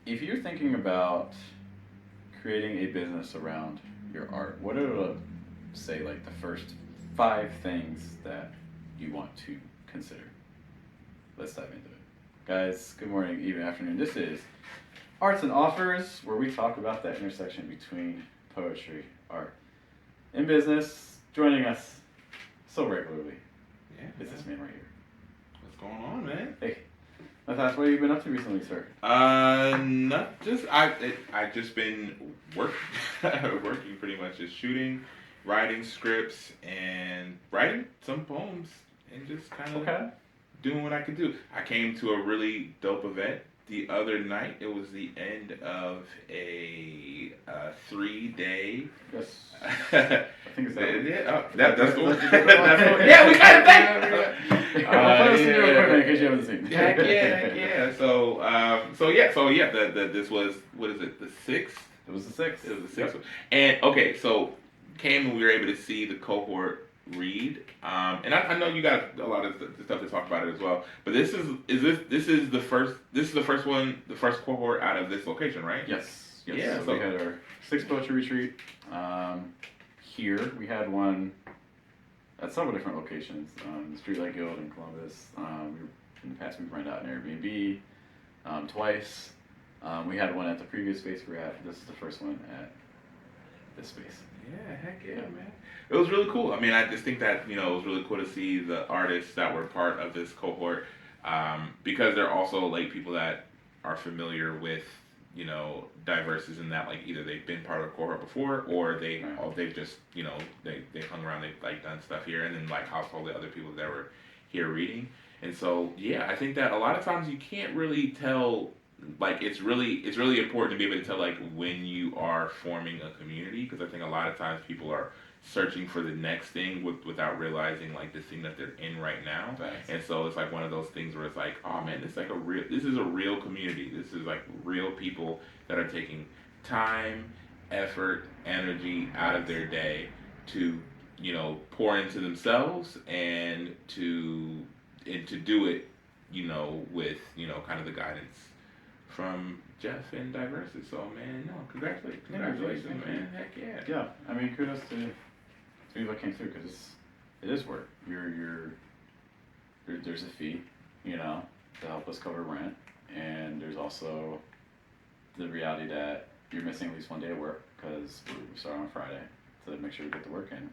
if you're thinking about creating a business around your art, what are the, say, like the first 5 things that you want to consider? Let's dive into it. Guys, good morning, evening, afternoon. This is Arts and Offers, where we talk about that intersection between poetry, art, and business. Joining us so regularly is this man right here. What's going on, man? Hey, Matthias, what have you been up to recently, sir? Not just I've just been working pretty much, just shooting, writing scripts, and writing some poems, and just kind of doing what I could do. I came to a really dope event the other night. It was the end of a 3-day. Yes. I think it's that. Yeah, that's the one. Yeah, we got it back. Yeah. In case you haven't seen. Heck yeah. So this was, what is it? The 6th. It was the 6th. It was the 6th. Yep. And okay, so came and we were able to see the cohort read. And I know you got a lot of the stuff to talk about it as well. But this is the first one, the first cohort out of this location, right? Yes. Yeah. So we had our 6th poetry retreat. Here we had one at several different locations. The Streetlight Guild in Columbus. In the past we've rented out an Airbnb twice. We had one at the previous space we were at. This is the first one at this space. Yeah, heck yeah, man. It was really cool. I mean, I just think that, it was really cool to see the artists that were part of this cohort, because they're also like people that are familiar with, diverses in that, like either they've been part of a cohort before or they've just, they hung around, they've like done stuff here, and then like household the other people that were here reading. And so, yeah, I think that a lot of times you can't really tell, like it's really important to be able to tell like when you are forming a community, because I think a lot of times people are searching for the next thing without realizing like the thing that they're in right now. Thanks. And so it's like one of those things where it's like, oh man, this is a real community. This is like real people that are taking time, effort, energy out of their day to pour into themselves and to do it with kind of the guidance from Geoff and Diverses. So man, no, congratulations, man. Heck yeah. Yeah, I mean, kudos to people that came through, because it is work. There's a fee, to help us cover rent, and there's also the reality that you're missing at least one day of work, because we start on Friday to make sure we get the work in.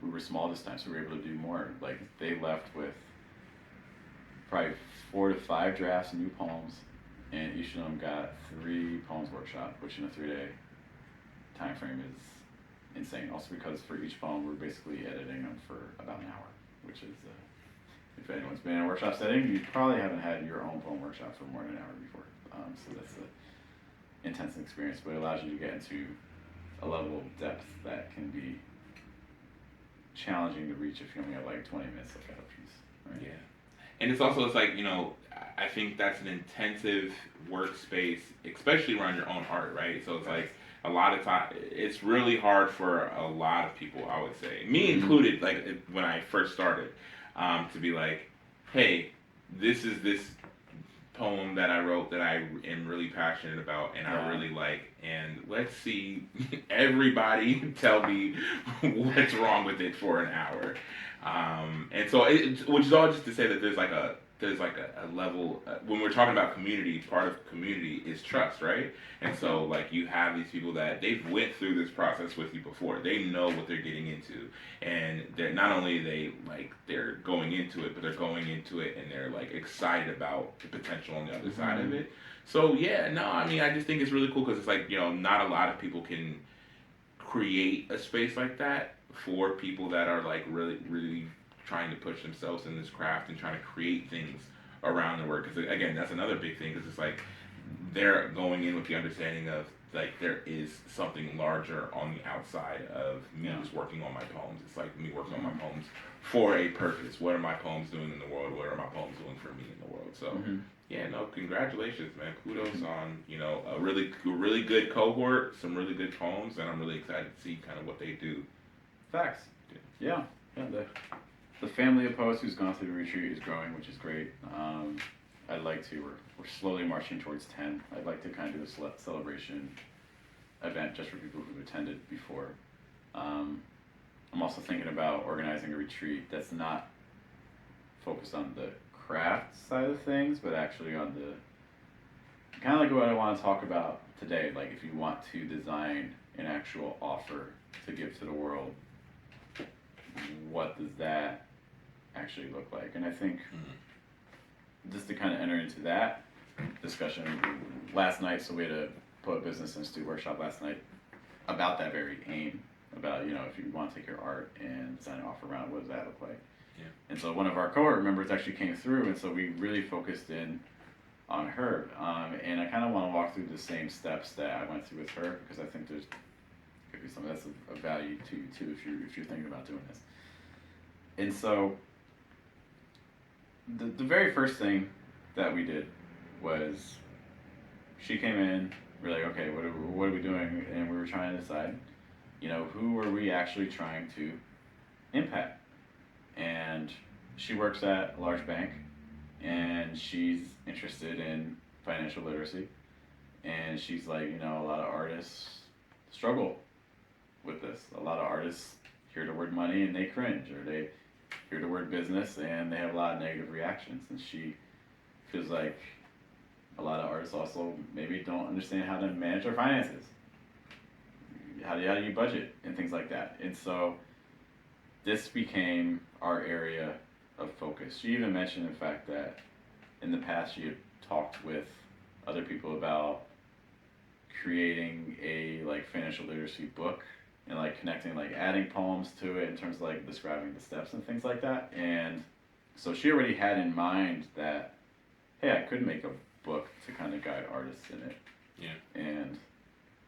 We were small this time, so we were able to do more. Like, they left with probably 4 to 5 drafts of new poems, and each of them got 3 poems workshop, which in a 3-day time frame is insane. Also because for each poem we're basically editing them for about an hour, which is, if anyone's been in a workshop setting, you probably haven't had your own poem workshop for more than an hour before. So that's an intense experience, but it allows you to get into a level of depth that can be challenging to reach if you only have like 20 minutes to look at a piece. Right? Yeah. And it's like, I think that's an intensive workspace, especially around your own art, right? So it's like a lot of time, it's really hard for a lot of people, I would say, me included, like when I first started, to be like, hey, this is this poem that I wrote that I am really passionate about and I really like, and let's see everybody tell me what's wrong with it for an hour. And so, which is all just to say that there's like a level, when we're talking about community, part of community is trust, right? And so like you have these people that they've went through this process with you before. They know what they're getting into, and they're not only they're going into it, but they're going into it and they're like excited about the potential on the other side of it. So yeah, no, I mean, I just think it's really cool because it's like, not a lot of people can create a space like that for people that are like really trying to push themselves in this craft and trying to create things around the work. Because again, that's another big thing, because it's like they're going in with the understanding of like there is something larger on the outside of me just working on my poems. It's like me working on my poems for a purpose. What are my poems doing in the world? What are my poems doing for me in the world? So yeah, no, congratulations, man. Kudos on, a really good cohort, some really good poems, and I'm really excited to see kind of what they do. Facts. Yeah. The family of poets who's gone through the retreat is growing, which is great. I'd like to, we're slowly marching towards 10. I'd like to kind of do a celebration event just for people who've attended before. I'm also thinking about organizing a retreat that's not focused on the craft side of things, but actually on the kind of like what I want to talk about today. Like if you want to design an actual offer to give to the world, what does that actually look like? And I think just to kind of enter into that discussion last night, so we had a Poet Business Institute workshop last night about that very aim, about, you know, if you want to take your art and design an offer around it, what does that look like? Yeah. And so one of our cohort members actually came through, and so we really focused in on her. And I kind of want to walk through the same steps that I went through with her, because I think there's could be something that's of value to you too if you're thinking about doing this. And so the very first thing that we did was she came in, we're like, okay, what are we doing? And we were trying to decide, you know, who are we actually trying to impact? And she works at a large bank, and she's interested in financial literacy. And she's like, you know, a lot of artists struggle with this. A lot of artists hear the word money and they cringe, or they hear the word business and they have a lot of negative reactions. And she feels like a lot of artists also maybe don't understand how to manage their finances. How do you budget and things like that. And so this became our area of focus. She even mentioned the fact that in the past she had talked with other people about creating a like financial literacy book and like connecting, like adding poems to it in terms of like describing the steps and things like that. And so she already had in mind that, hey, I could make a book to kind of guide artists in it. Yeah. And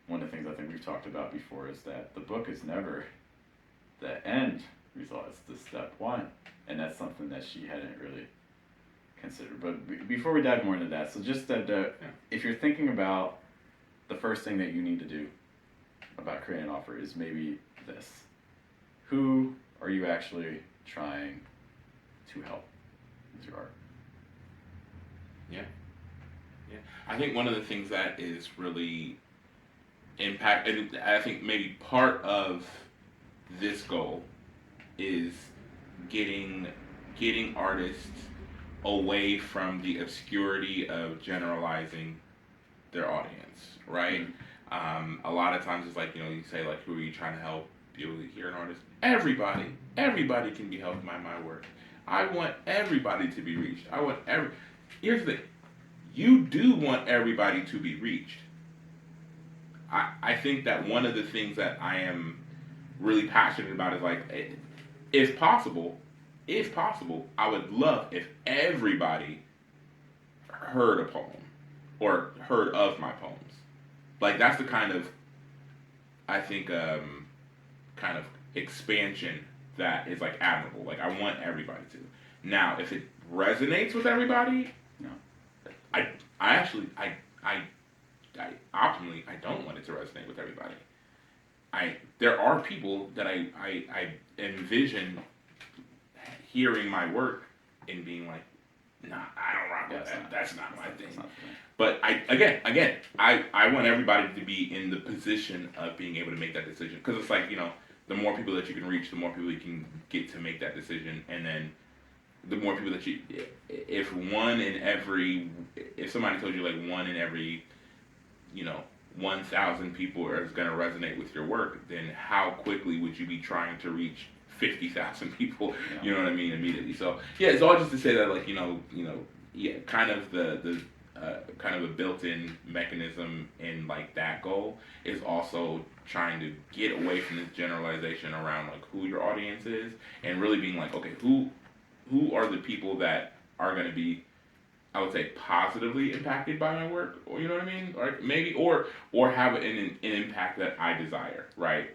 one of the things I think we've talked about before is that the book is never the end result, it's the step one. And that's something that she hadn't really considered. But before we dive more into that, so just that if you're thinking about the first thing that you need to do about creating an offer is maybe this. Who are you actually trying to help with your art? Yeah. Yeah. I think one of the things that is really impact, and I think maybe part of this goal is getting artists away from the obscurity of generalizing their audience, right? A lot of times it's like, you know, you say like, who are you trying to help? You'll hear an artist. Everybody can be helped by my work. I want everybody to be reached. Here's the thing. You do want everybody to be reached. I think that one of the things that I am really passionate about is like, if possible, I would love if everybody heard a poem or heard of my poems. Like that's the kind of, I think, kind of expansion that is like admirable. Like I want everybody to. Now, if it resonates with everybody, No. I optimally I don't want it to resonate with everybody. There are people that I envision hearing my work and being like, nah, I don't rock with that. That's not my thing. But I want everybody to be in the position of being able to make that decision, because it's like, you know, the more people that you can reach, the more people you can get to make that decision, and then the more people that you, if somebody told you like one in every, you know, 1,000 people is going to resonate with your work, then how quickly would you be trying to reach 50,000 people? Yeah. You know what I mean? Immediately. So yeah, it's all just to say that, like, kind of the kind of a built-in mechanism in like that goal is also trying to get away from this generalization around like who your audience is, and really being like, okay, who are the people that are going to be, I would say, positively impacted by my work, or you know what I mean, or maybe or have an impact that I desire, right?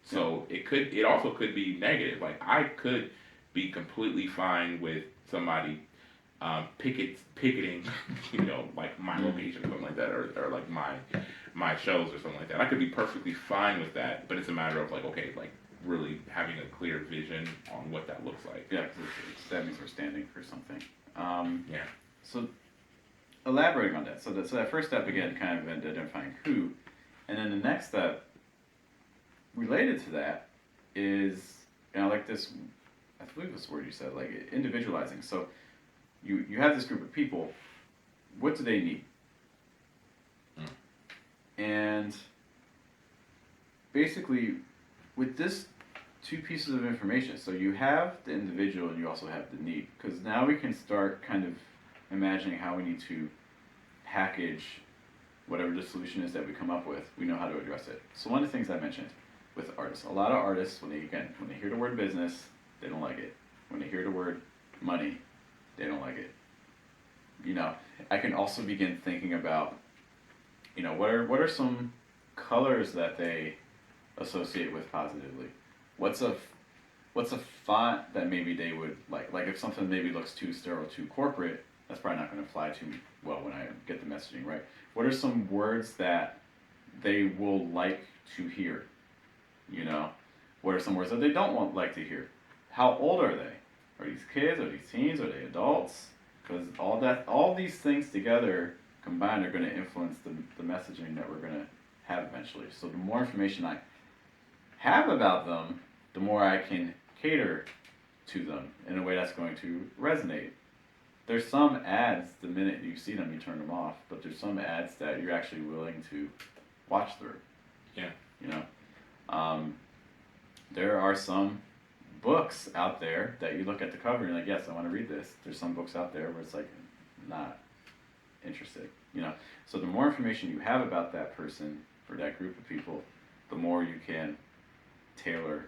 So it also could be negative. Like I could be completely fine with somebody picketing, you know, like my location or something like that, or like my shows or something like that. I could be perfectly fine with that, but it's a matter of like, okay, like really having a clear vision on what that looks like. Yeah, because that means we're standing for something. Yeah. So elaborating on that. So that first step again, kind of identifying who, and then the next step related to that is, and I like this, I believe this word you said, like individualizing. So you have this group of people. What do they need? And basically, with this two pieces of information, so you have the individual and you also have the need, because now we can start kind of imagining how we need to package whatever the solution is that we come up with. We know how to address it. So one of the things I mentioned with artists, a lot of artists, when they hear the word business, they don't like it. When they hear the word money, they don't like it. You know, I can also begin thinking about, you know, what are some colors that they associate with positively? What's a font that maybe they would like? Like if something maybe looks too sterile, too corporate, that's probably not going to fly too well when I get the messaging right. What are some words that they will like to hear? You know, what are some words that they don't like to hear? How old are they? Are these kids? Are these teens? Are they adults? Because all these things together combined are going to influence the messaging that we're going to have eventually. So the more information I have about them, the more I can cater to them in a way that's going to resonate. There's some ads, the minute you see them, you turn them off, but there's some ads that you're actually willing to watch through. Yeah. You know? There are some books out there that you look at the cover and you're like, yes, I want to read this. There's some books out there where it's like, not interested. You know? So the more information you have about that person or that group of people, the more you can tailor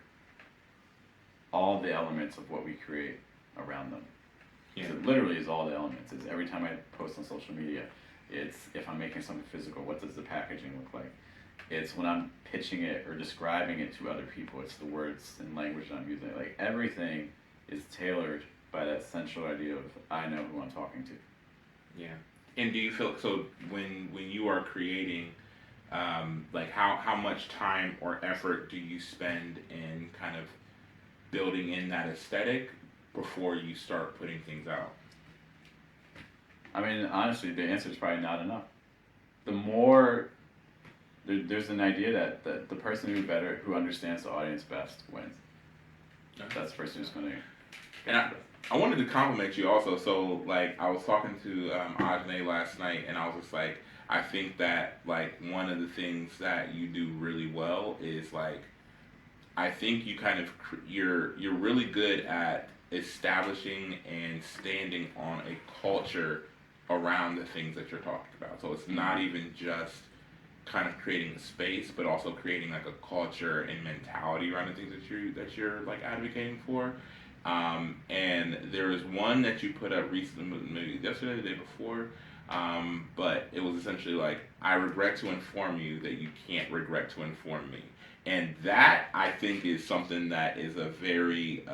all the elements of what we create around them. Yeah. It literally is all the elements. It's every time I post on social media, it's if I'm making something physical, what does the packaging look like? It's when I'm pitching it or describing it to other people, it's the words and language that I'm using. Like everything is tailored by that central idea of I know who I'm talking to. Yeah. And do you feel so when you are creating, like how much time or effort do you spend in kind of building in that aesthetic before you start putting things out? I mean, honestly, the answer is probably not enough. The more there's an idea that the person who understands the audience best wins. Okay. That's the person who's going to. And I wanted to compliment you also. So like I was talking to Ajane last night, and I was just like, I think that like one of the things that you do really well is like, I think you kind of you're really good at establishing and standing on a culture around the things that you're talking about. So it's not even just kind of creating a space, but also creating like a culture and mentality around the things that you're like advocating for. And there was one that you put up recently, maybe yesterday, the day before, but it was essentially like, I regret to inform you that you can't regret to inform me. And that, I think, is something that is a very,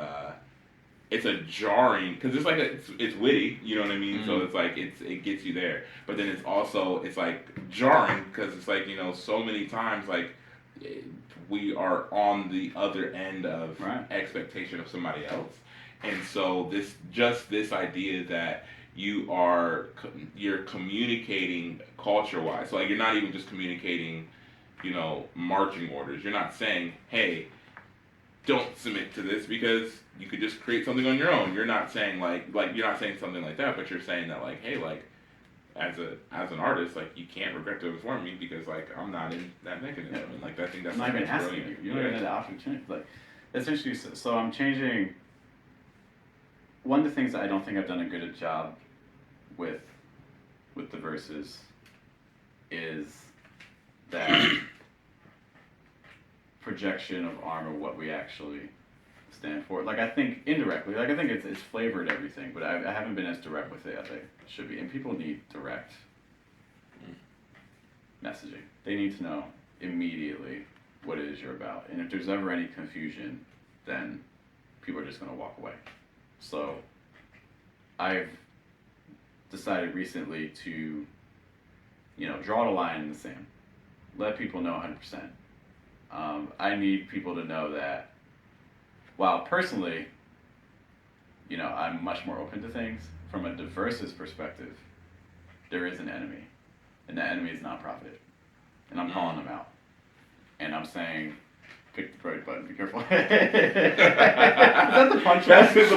it's a jarring, because it's like, it's witty, you know what I mean? Mm-hmm. So it's like, it gets you there. But then it's like jarring, because it's like, you know, so many times, like, we are on the other end of expectation of somebody else. And so this idea that you're communicating culture-wise. So like you're not even just communicating, you know, marching orders. You're not saying, hey, don't submit to this because you could just create something on your own. You're not saying like you're not saying something like that, but you're saying that like, hey, like as an artist, like you can't regret to inform me because like I'm not in that mechanism. And like I think that's not even asking you. You don't even have the opportunity. Like essentially, so I'm changing. One of the things that I don't think I've done a good job with the verses is that projection of armor, what we actually stand for. Like I think indirectly, like I think it's flavored everything, but I haven't been as direct with it as I should be. And people need direct messaging. They need to know immediately what it is you're about. And if there's ever any confusion, then people are just going to walk away. So I've decided recently to, you know, draw the line in the sand. Let people know 100%. I need people to know that while personally, you know, I'm much more open to things, from a diversist perspective, there is an enemy, and that enemy is nonprofit, and I'm calling them out, and I'm saying, pick the right button, be careful. Is that the punchline? That's the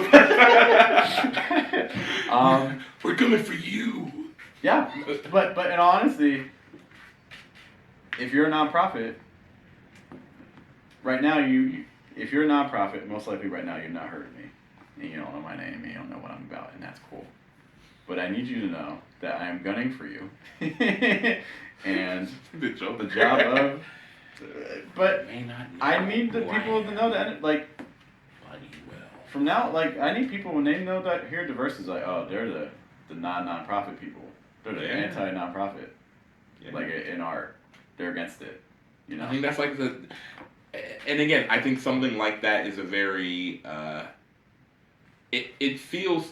punchline. We're coming for you. Yeah, but in all honesty, if you're a nonprofit, right now if you're a nonprofit, most likely right now you've not heard of me, and you don't know my name, and you don't know what I'm about, and that's cool. But I need you to know that I am gunning for you, and the job of. But I need the people to know that, like, from now, like, I need people when they know that hear diverse is like, oh, they're the non-nonprofit people. They're the anti-nonprofit. Yeah. Like in art, they're against it. You know. I think that's like and again, I think something like that is a very. It feels.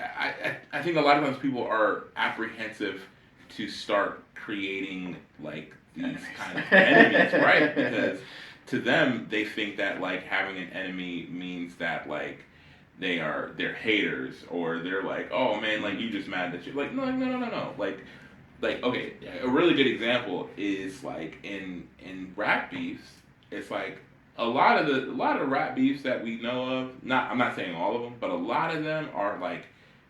I think a lot of times people are apprehensive to start creating like these kind of enemies, right? Because to them, they think that like having an enemy means that like they're haters, or they're like, oh man, like you just mad that you like no. Like okay, a really good example is like in rap beefs. It's like a lot of rap beefs that we know of. I'm not saying all of them, but a lot of them are like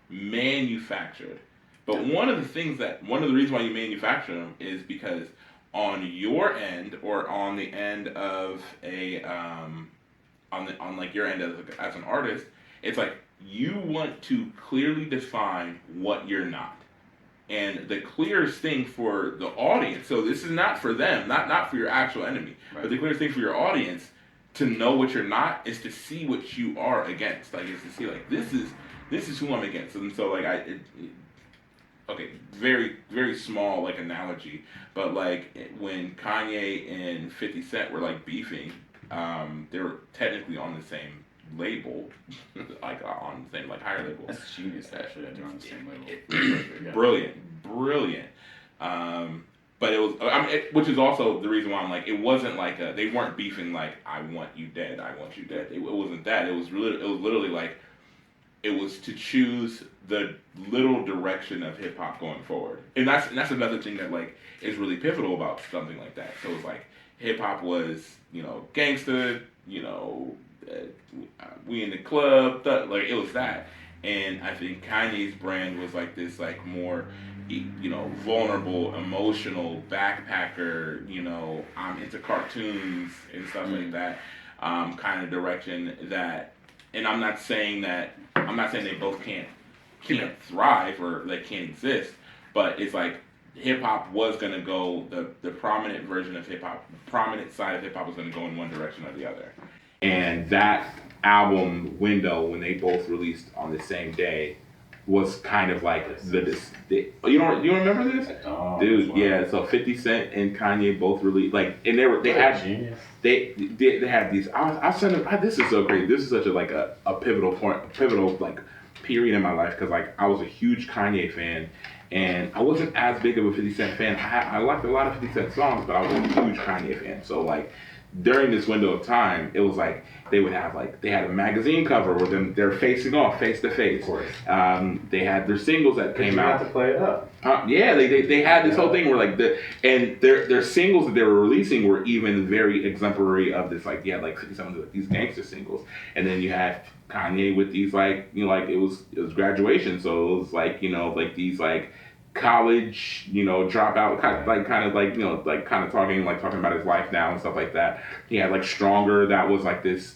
manufactured. But one of the reasons why you manufacture them is because on your end, or on the end of a on like your end as an artist, it's like you want to clearly define what you're not. And the clearest thing for the audience, so this is not for them, not for your actual enemy, right, but the clearest thing for your audience to know what you're not is to see what you are against. Like, is to see like this is who I'm against. And so like okay, very very small like analogy, but like when Kanye and 50 Cent were like beefing, they were technically on the same label, like on the same like higher label. That's genius, actually. They're on the same label. Brilliant. But it was, which is also the reason why I'm like, it wasn't like they weren't beefing like I want you dead. It wasn't that. It was literally like it was to choose the little direction of hip hop going forward, and that's another thing that like is really pivotal about something like that. So it's like hip hop was gangster, we in the club, like it was that. And I think Kanye's brand was like this like more vulnerable, emotional backpacker, I'm into cartoons and stuff like that, kind of direction that. And I'm not saying they both can't thrive or they can't exist, but it's like hip hop was gonna go the prominent version of hip hop, the prominent side of hip hop was gonna go in one direction or the other. And that album window, when they both released on the same day, was kind of like you remember this? Oh, dude, yeah. So 50 Cent and Kanye both released and they had these. I sent them. This is so great. This is such a pivotal like period in my life, because like I was a huge Kanye fan. And I wasn't as big of a 50 Cent fan. I liked a lot of 50 Cent songs, but I was a huge Kanye fan. So like during this window of time, it was like they had a magazine cover where they're facing off, face to face. Of course. They had their singles that came out. You have to play it up. Yeah, they had this whole thing where their singles that they were releasing were even very exemplary of this, like you had like 50 Cent with these gangster singles, and then you had Kanye with these like it was graduation, so it was like like these like college dropout kind of talking about his life now and stuff like that. He had like Stronger, that was like this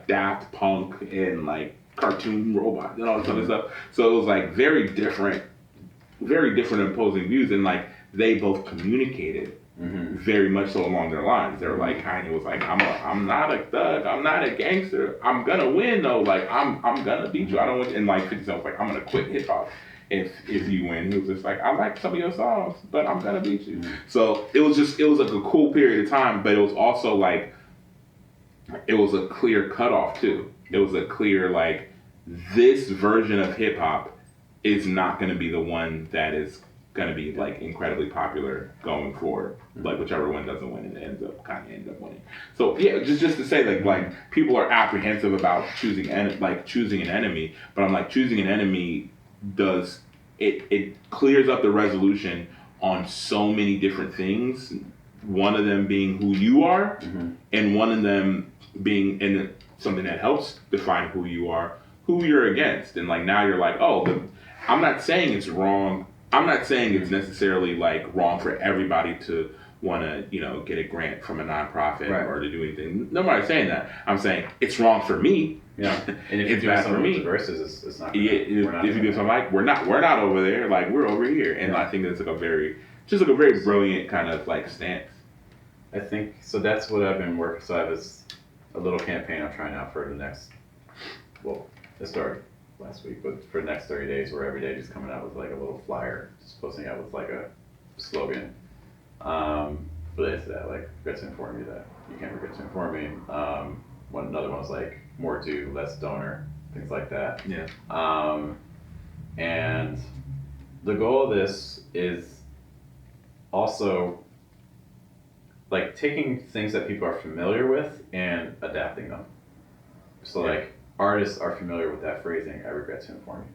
Daft Punk and like cartoon robot and all this other stuff. So it was like very different opposing views, and like they both communicated very much so along their lines. They were like, Kanye was like, I'm not a thug, I'm not a gangster, I'm gonna win though, like I'm gonna beat you, I don't win. And like 50 Cent was like, I'm gonna quit hip hop if you win. He was just like, I like some of your songs, but I'm gonna beat you. So it was like a cool period of time, but it was also like it was a clear cutoff too. It was a clear like this version of hip hop is not gonna be the one that is gonna be like incredibly popular going forward. Like whichever one doesn't win, and Kanye ends up winning. So yeah, just to say like people are apprehensive about choosing an enemy, but I'm like, choosing an enemy does it clears up the resolution on so many different things. One of them being who you are, and one of them being in something that helps define who you are, who you're against. And like now you're like, oh, I'm not saying it's wrong. I'm not saying it's necessarily like wrong for everybody to want to, get a grant from a nonprofit or to do anything. Nobody's saying that. I'm saying it's wrong for me. Yeah, and if it's you do bad for something me. with verses, it's not. If you do something like we're not over there, like we're over here, and I think that's like a very brilliant kind of like stance. I think so. That's what I've been working. So I have a little campaign I'm trying out for the next. Well, it started last week, but for the next 30 days, where every day just coming out with like a little flyer, just posting out with like a slogan. Related to that, like forget to inform you that you can't forget to inform me. Another one was like more do, less donor, things like that. Yeah. And the goal of this is also like taking things that people are familiar with and adapting them. So like artists are familiar with that phrasing, I regret to inform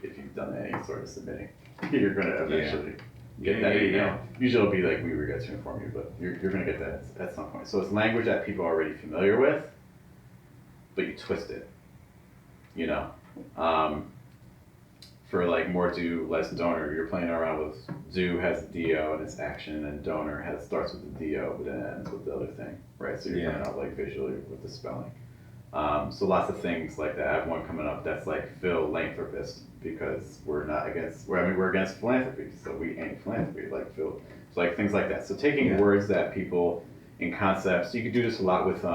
you. If you've done any sort of submitting, you're going to eventually get that email. Usually it'll be like, we regret to inform you, but you're going to get that at some point. So it's language that people are already familiar with, but you twist it, for like more do, less donor, you're playing around with do has do and it's action, and donor starts with the do but then ends with the other thing, right? So you're coming out like visually with the spelling. So lots of things like that. I have one coming up that's like philanthropist, because we're against philanthropy, so we ain't philanthropy, like Phil. So like things like that. So taking words that people in concepts, you could do this a lot with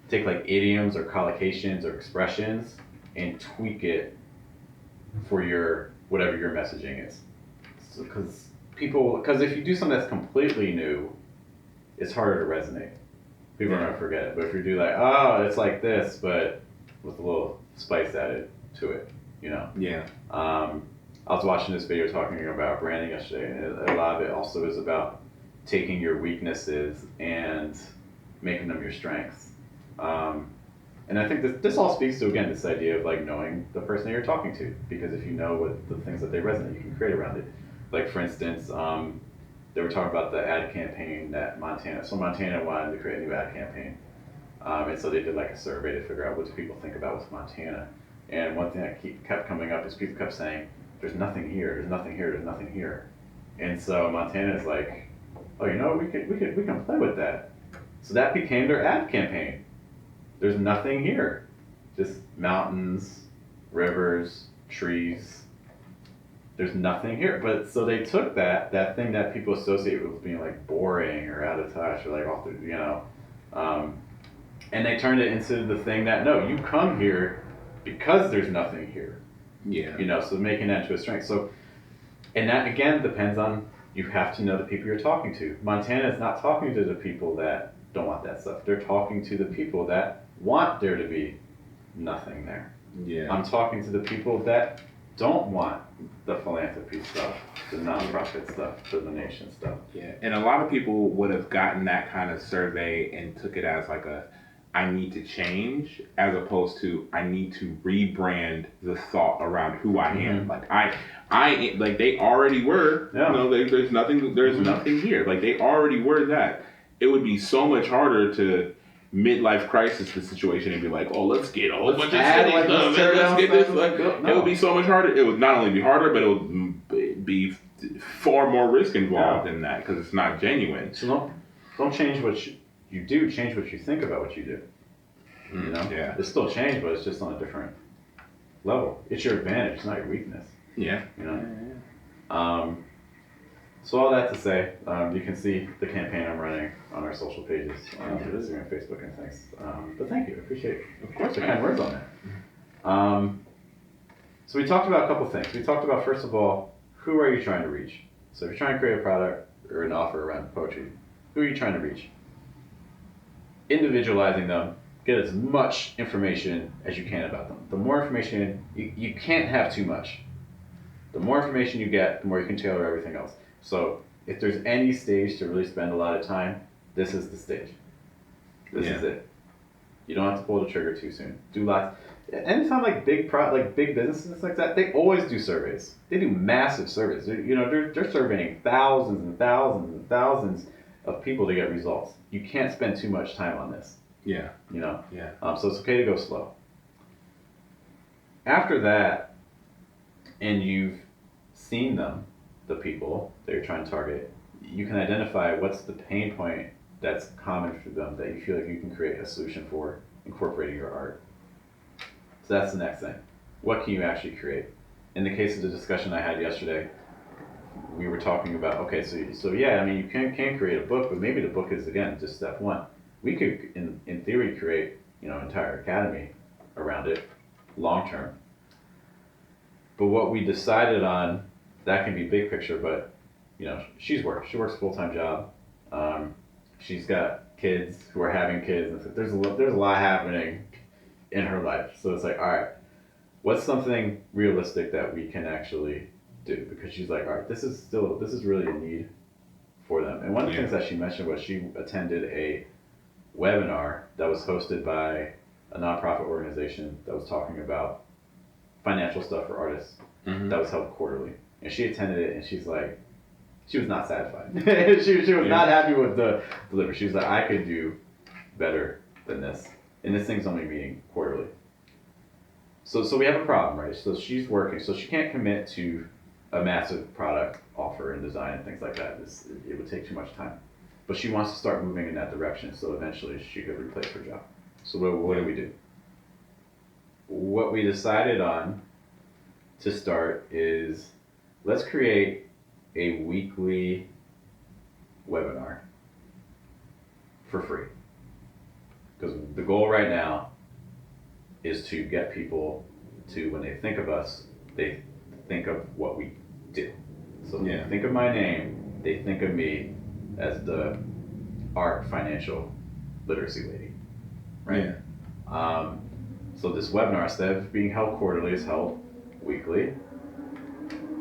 take like idioms or collocations or expressions and tweak it for your whatever your messaging is. Because if you do something that's completely new, it's harder to resonate. People are gonna forget it. But if you do like, oh, it's like this, but with a little spice added to it, Yeah. I was watching this video talking about branding yesterday, and a lot of it also is about taking your weaknesses and making them your strengths. And I think this all speaks to, again, this idea of like knowing the person that you're talking to, because if you know what the things that they resonate, you can create around it. Like for instance, they were talking about the ad campaign that Montana wanted to create a new ad campaign. And so they did like a survey to figure out what do people think about with Montana. And one thing that kept coming up is people kept saying, there's nothing here, there's nothing here, there's nothing here. And so Montana is like, oh, we can play with that. So that became their ad campaign. There's nothing here, just mountains, rivers, trees. There's nothing here. But so they took that thing that people associate with being like boring or out of touch or like off the, and they turned it into the thing that, no, you come here because there's nothing here. Yeah. So making that into a strength. So, and that again depends on, you have to know the people you're talking to. Montana is not talking to the people that don't want that stuff. They're talking to the people that want there to be nothing there. Yeah. I'm talking to the people that don't want the philanthropy stuff, the nonprofit stuff, the donation stuff. Yeah, and a lot of people would have gotten that kind of survey and took it as like I need to change, as opposed to I need to rebrand the thought around who I am. Like I like they already were. There's nothing here. Like they already were that. It would be so much harder to midlife crisis the situation and be like, oh, let's get a whole bunch of city stuff and let's get this. It would be so much harder. It would not only be harder, but it would be far more risk involved in that, because it's not genuine. So don't change what you do, change what you think about what you do. Yeah. It's still change, but it's just on a different level. It's your advantage, it's not your weakness. Yeah. So all that to say, you can see the campaign I'm running on our social pages, Instagram, Facebook, and things. But thank you, I appreciate it. Of course, the kind words on that. So we talked about a couple things. We talked about, first of all, who are you trying to reach? So if you're trying to create a product or an offer around poetry, who are you trying to reach? Individualizing them, get as much information as you can about them. The more information, you can't have too much. The more information you get, the more you can tailor everything else. So if there's any stage to really spend a lot of time, this is the stage. This is it. You don't have to pull the trigger too soon. Do lots. anytime like big businesses like that, they always do surveys. They do massive surveys. They're surveying thousands and thousands and thousands of people to get results. You can't spend too much time on this. Yeah. Yeah. So it's okay to go slow. After that, and you've seen them, the people that you're trying to target, you can identify what's the pain point that's common for them that you feel like you can create a solution for incorporating your art. So that's the next thing. What can you actually create? In the case of the discussion I had yesterday, we were talking about, okay, so yeah, I mean, you can create a book, but maybe the book is, again, just step one. We could, in theory, create, entire academy around it, long term. But what we decided on, that can be big picture, but, she works a full-time job. She's got kids who are having kids, and there's a lot happening in her life. So it's like, all right, what's something realistic that we can actually do? Because she's like, all right, this is really a need for them. And one of the things that she mentioned was she attended a webinar that was hosted by a nonprofit organization that was talking about financial stuff for artists. That was held quarterly. And she attended it, and she's like, she was not satisfied. she was not happy with the delivery. She was like, I could do better than this. And this thing's only meeting quarterly. So we have a problem, right? So she's working, so she can't commit to a massive product offer and design and things like that. It would take too much time. But she wants to start moving in that direction, so eventually she could replace her job. So what do we do? What we decided on to start is, let's create a weekly webinar for free. Because the goal right now is to get people to, when they think of us, they think of what we do. So when they think of my name, they think of me as the art financial literacy lady, right? So this webinar, instead of being held quarterly, is held weekly.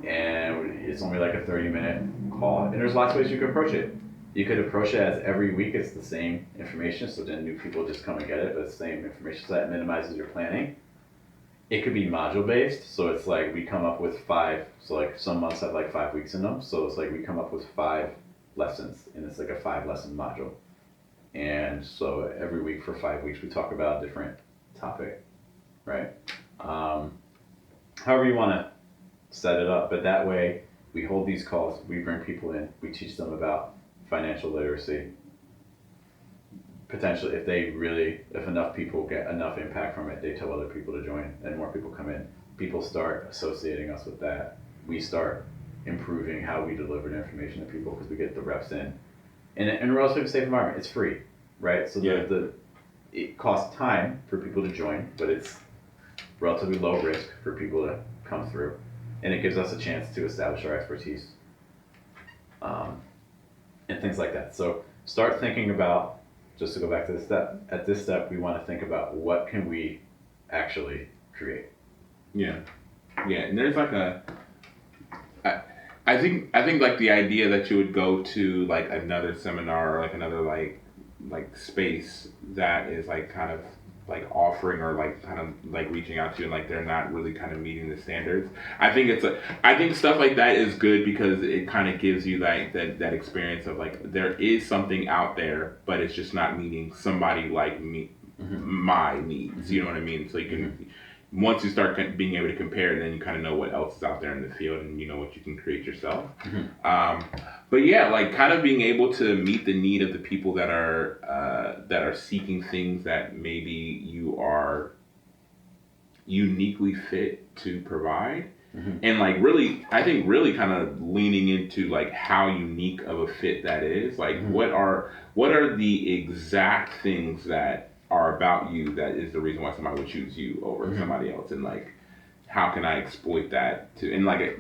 And it's only like a 30-minute call. And there's lots of ways you could approach it. You could approach it as every week it's the same information, so then new people just come and get it, but it's the same information, so that minimizes your planning. It could be module based, so it's like we come up with 5, so like some months have like 5 weeks in them, so it's like we come up with 5 lessons, and it's like a 5-lesson module. And so every week for 5 weeks we talk about a different topic, right? However you want to set it up, but that way we hold these calls, we bring people in, we teach them about financial literacy. Potentially, if enough people get enough impact from it, they tell other people to join, and more people come in. People start associating us with that. We start improving how we deliver the information to people because we get the reps in a relatively safe environment. It's free, right? So it costs time for people to join, but it's relatively low risk for people to come through, and it gives us a chance to establish our expertise and things like that. So start thinking about, just to go back to this step, at this step we want to think about what can we actually create. And there's like I think like the idea that you would go to like another seminar or like another like space that is like kind of like offering or like kind of like reaching out to you and like they're not really kind of meeting the standards. I think stuff like that is good because it kind of gives you like that experience of like there is something out there, but it's just not meeting somebody like me, my needs. You know what I mean? So you can once you start being able to compare, then you kind of know what else is out there in the field and you know what you can create yourself. But yeah, like kind of being able to meet the need of the people that are seeking things that maybe you are uniquely fit to provide. And like really, I think really kind of leaning into like how unique of a fit that is. Like what are the exact things that are about you that is the reason why somebody would choose you over somebody else, and like how can I exploit that to, and like I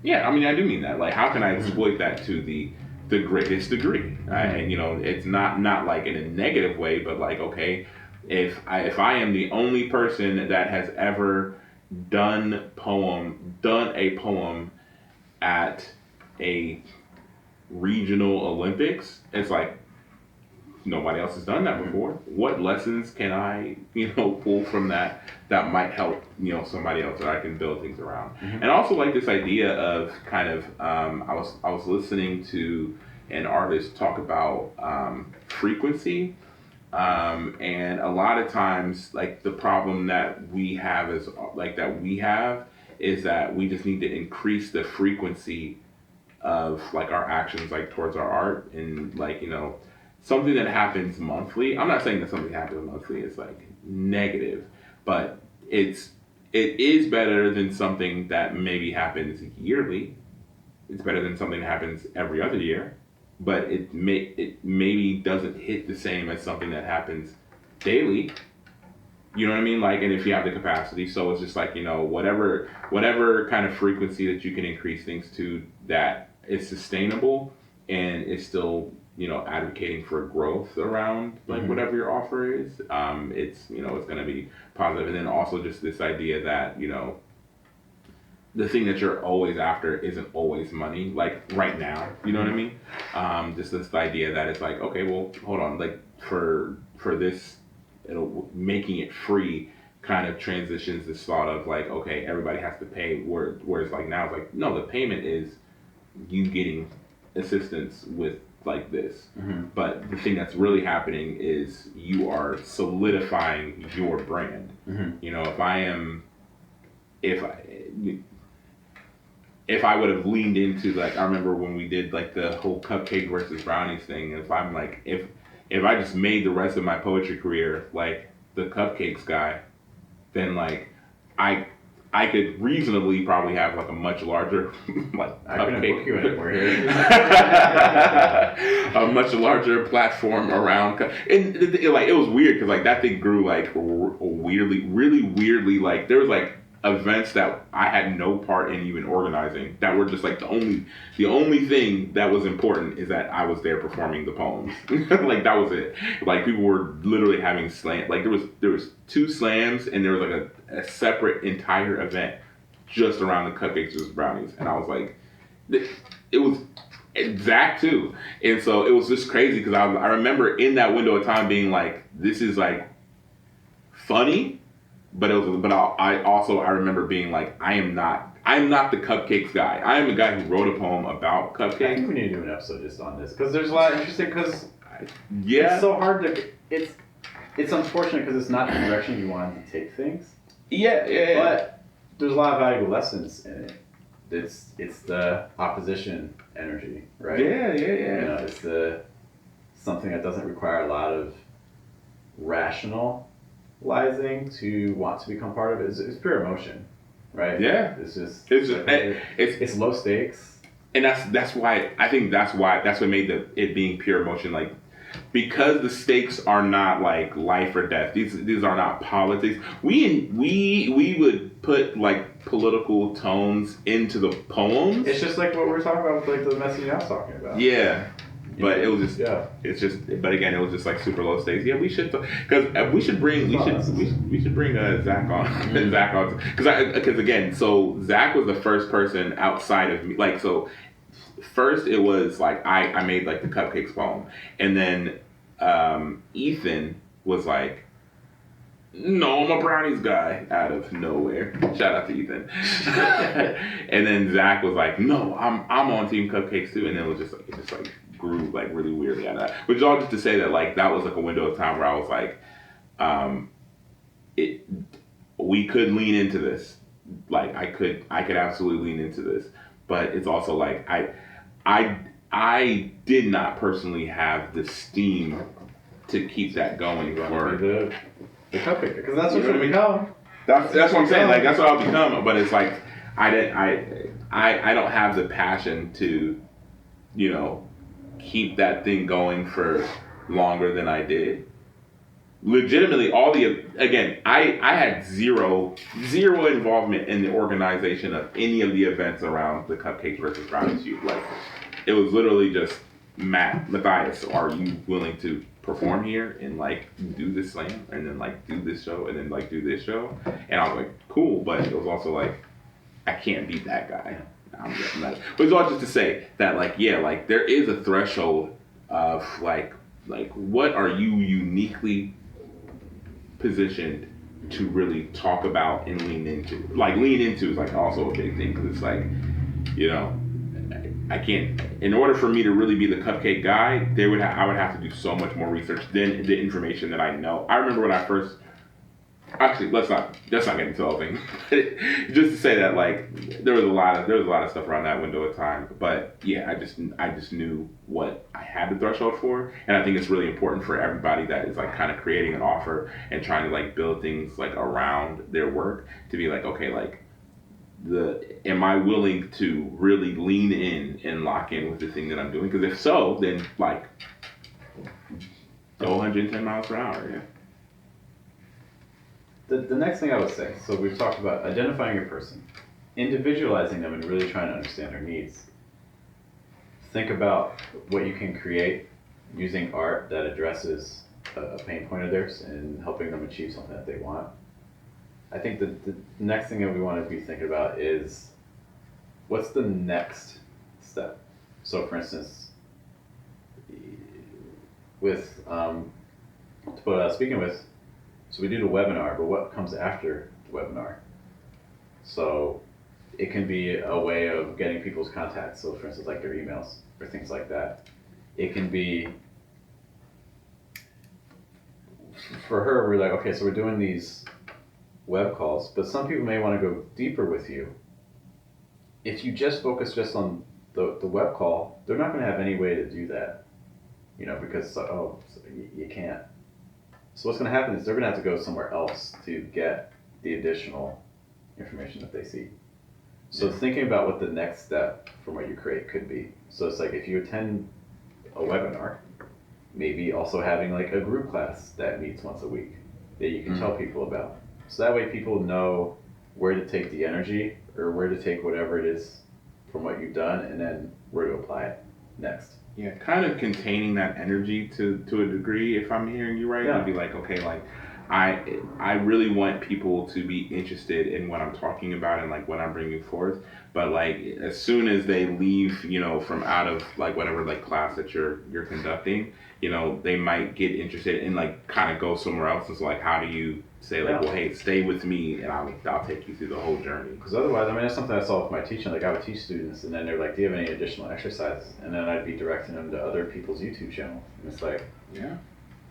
mean I do mean that, like how can I exploit that to the greatest degree, right? And you know it's not like in a negative way, but like okay, if I am the only person that has ever done a poem at a regional Olympics, it's like nobody else has done that before. What lessons can I, pull from that might help, somebody else that I can build things around. And I also like this idea of kind of, I was listening to an artist talk about frequency. And a lot of times, like, the problem that we have is that we just need to increase the frequency of, like, our actions, like, towards our art. And, like, something that happens monthly, I'm not saying that something happens monthly is, like, negative, but it is better than something that maybe happens yearly. It's better than something that happens every other year, but it maybe doesn't hit the same as something that happens daily. You know what I mean? Like, and if you have the capacity, so it's just like, whatever kind of frequency that you can increase things to that is sustainable and is still, advocating for growth around, like, whatever your offer is. It's, it's going to be positive. And then also just this idea that, the thing that you're always after isn't always money, like, right now, you know what I mean? Just this idea that it's like, okay, well, hold on, like, for this, making it free kind of transitions this thought of, like, okay, everybody has to pay, whereas, like, now it's like, no, the payment is you getting assistance with, like, this. But the thing that's really happening is you are solidifying your brand. If I would have leaned into, like, I remember when we did, like, the whole cupcake versus brownies thing, if I'm like, if I just made the rest of my poetry career like the cupcakes guy, then, like, I could reasonably probably have, like, a much larger, like, I couldn't book you anymore here. A much larger platform around, and it was weird because, like, that thing grew, like, really weirdly, like, there was, like, events that I had no part in even organizing that were just, like, the only thing that was important is that I was there performing the poems. Like, that was it. Like, people were literally having slam, like, there was 2 slams and there was, like, a separate entire event just around the cupcakes versus brownies, and I was like, it was Zach too, and so it was just crazy because I remember in that window of time being like, this is, like, funny. But I remember being like, I am not the cupcakes guy. I am the guy who wrote a poem about cupcakes. I think we need to do an episode just on this because there's a lot of interesting. Because it's so hard to. It's unfortunate because it's not the direction you wanted to take things. Yeah. But there's a lot of valuable lessons in it. It's the opposition energy, right? Yeah. It's something that doesn't require a lot of rationalizing to want to become part of it. It's pure emotion, right? Yeah. It's low stakes, and that's why I think that's what made it being pure emotion, like, because the stakes are not, like, life or death. These are not politics. We would put, like, political tones into the poems. It's just like what we were talking about with, like, the message I was talking about. Yeah. But it was just, but again, it was just, like, super low stakes. Yeah, we should, because we should bring Zach on, Zach on, because again, so Zach was the first person outside of me, like, so first it was like I made, like, the cupcakes poem, and then Ethan was like, no, I'm a brownies guy, out of nowhere. Shout out to Ethan. And then Zach was like, no, I'm on Team Cupcakes too, and then it just grew, like, really weirdly out of that. Which is all just to say that, like, that was, like, a window of time where I was like, we could lean into this. Like, I could absolutely lean into this. But it's also like I did not personally have the steam to keep that going for the cupcake, because that's what it'll become. That's what I'm saying. Like, that's what I'll become. But it's like I don't have the passion to, keep that thing going for longer than I did. Legitimately, I had zero involvement in the organization of any of the events around the Cupcakes versus Brownies shoot. Like, it was literally just, Matthias, are you willing to perform here and, like, do this slam and then, like, do this show and then, like, do this show? And I was like, cool, but it was also like, I can't beat that guy. But it's all just to say that, like, yeah, like, there is a threshold of, like, like what are you uniquely positioned to really talk about and lean into? Like lean into is like also a big thing because it's like, you know, I can't. In order for me to really be the cupcake guy, I would have to do so much more research than the information that I know. I remember when I first. Actually, let's not get into the whole thing. Just to say that like there was a lot of stuff around that window of time. But yeah, I just knew what I had the threshold for, and I think it's really important for everybody that is like kind of creating an offer and trying to like build things like around their work to be like, okay, like am I willing to really lean in and lock in with the thing that I'm doing? Because if so, then like go 110 miles per hour. Yeah. The next thing I would say, so we've talked about identifying your person, individualizing them and really trying to understand their needs. Think about what you can create using art that addresses a pain point of theirs and helping them achieve something that they want. I think the next thing that we want to be thinking about is what's the next step. So for instance, with what I was speaking with, so we do the webinar, but what comes after the webinar? So it can be a way of getting people's contacts. So for instance, like their emails or things like that. It can be, for her, we're like, okay, so we're doing these web calls, but some people may want to go deeper with you. If you just focus just on the web call, they're not going to have any way to do that, because, so you can't. So what's going to happen is they're going to have to go somewhere else to get the additional information that they see. So thinking about what the next step from what you create could be. So it's like if you attend a webinar, maybe also having like a group class that meets once a week that you can tell people about. So that way people know where to take the energy or where to take whatever it is from what you've done and then where to apply it next. Yeah, kind of containing that energy to a degree, if I'm hearing you right. Yeah. I'd be like, okay, like I really want people to be interested in what I'm talking about and like what I'm bringing forth. But like as soon as they leave, from out of like whatever like class that you're conducting, they might get interested and like kind of go somewhere else. And so like, how do you say like, well, hey, stay with me and I'll take you through the whole journey? Because otherwise, that's something I saw with my teaching. Like I would teach students and then they're like, do you have any additional exercises? And then I'd be directing them to other people's YouTube channel. And it's like, yeah,